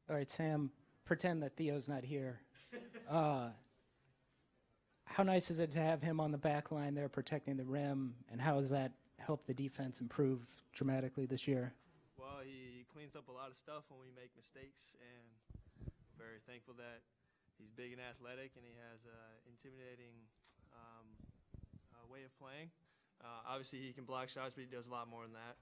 All right, Sam, pretend that Theo's not here. How nice is it to have him on the back line there protecting the rim, and how has that helped the defense improve dramatically this year? Well, he cleans up a lot of stuff when we make mistakes, and very thankful that he's big and athletic, and he has an intimidating way of playing. Obviously, he can block shots, but he does a lot more than that.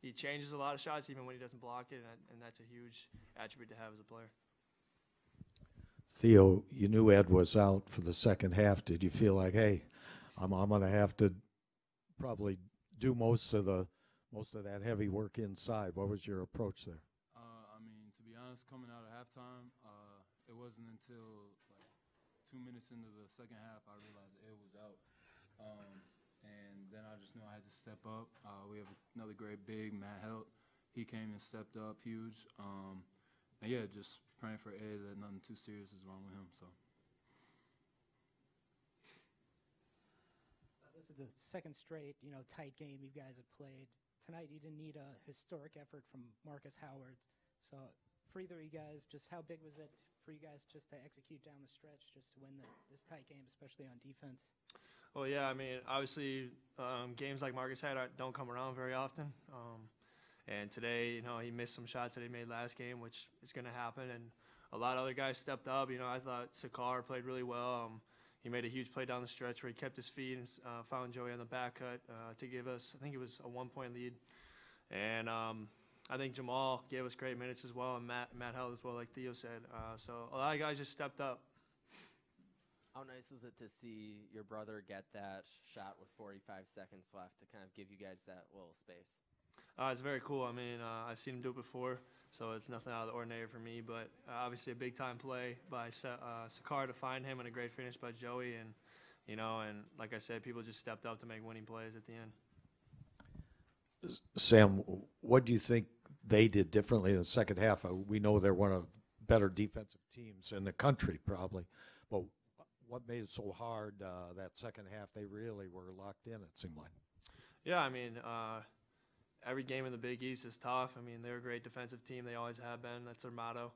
He changes a lot of shots even when he doesn't block it, and that's a huge attribute to have as a player. Theo, you knew Ed was out for the second half. Did you feel like, hey, I'm going to have to probably do most of that heavy work inside? What was your approach there? I mean, to be honest, coming out of halftime, it wasn't until like 2 minutes into the second half I realized Ed was out. And then I just knew I had to step up. We have another great big, Matt Helt. He came and stepped up huge. And yeah, just praying for Ed that nothing too serious is wrong with him. So. This is the second straight, tight game you guys have played. Tonight you didn't need a historic effort from Marcus Howard. So for either of you guys, just how big was it for you guys just to execute down the stretch, just to win this tight game, especially on defense? Well, yeah, I mean, obviously games like Marcus had don't come around very often. And today, he missed some shots that he made last game, which is going to happen. And a lot of other guys stepped up. I thought Sakar played really well. He made a huge play down the stretch where he kept his feet and found Joey on the back cut to give us, I think it was a 1-point lead. And I think Jamal gave us great minutes as well, and Matt Held as well, like Theo said. So a lot of guys just stepped up. How nice was it to see your brother get that shot with 45 seconds left to kind of give you guys that little space? It's very cool. I mean, I've seen him do it before, so it's nothing out of the ordinary for me. But obviously a big-time play by Sakar to find him, and a great finish by Joey. And, and like I said, people just stepped up to make winning plays at the end. Sam, what do you think they did differently in the second half? We know they're one of the better defensive teams in the country probably, but what made it so hard that second half? They really were locked in, it seemed like. Yeah, I mean, every game in the Big East is tough. I mean, they're a great defensive team. They always have been. That's their motto.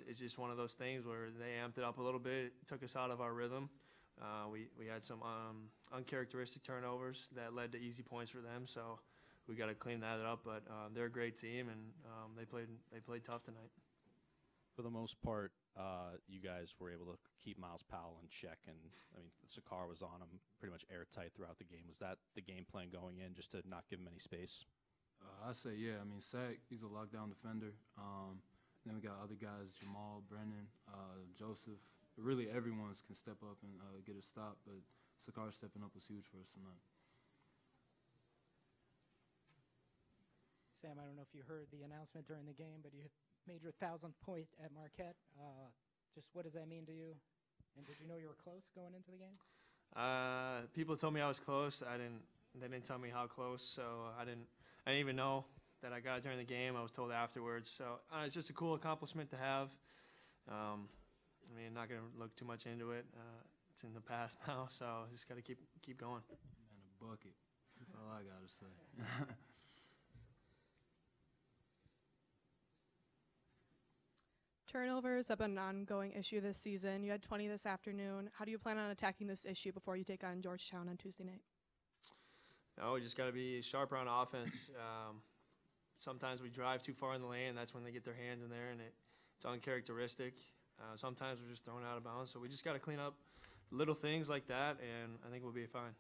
It's just one of those things where they amped it up a little bit. It took us out of our rhythm. We had some uncharacteristic turnovers that led to easy points for them. So we got to clean that up. But they're a great team, and they played tough tonight. For the most part, you guys were able to keep Miles Powell in check, and I mean, Sakar was on him pretty much airtight throughout the game. Was that the game plan going in, just to not give him any space? I say, yeah. I mean, Sack, he's a lockdown defender. Then we got other guys, Jamal, Brennan, Joseph. Really, everyone can step up and get a stop, but Sakar stepping up was huge for us tonight. Sam, I don't know if you heard the announcement during the game, but you made your 1,000th point at Marquette. Just what does that mean to you? And did you know you were close going into the game? People told me I was close. They didn't tell me how close, so I didn't even know that I got it during the game. I was told afterwards. So it's just a cool accomplishment to have. I mean, not going to look too much into it. It's in the past now, so just got to keep going. Man, a bucket. That's all I got to say. Turnovers have been an ongoing issue this season. You had 20 this afternoon. How do you plan on attacking this issue before you take on Georgetown on Tuesday night? No, we just got to be sharper on offense. Sometimes we drive too far in the lane, and that's when they get their hands in there, and it's uncharacteristic. Sometimes we're just thrown out of bounds. So we just got to clean up little things like that, and I think we'll be fine.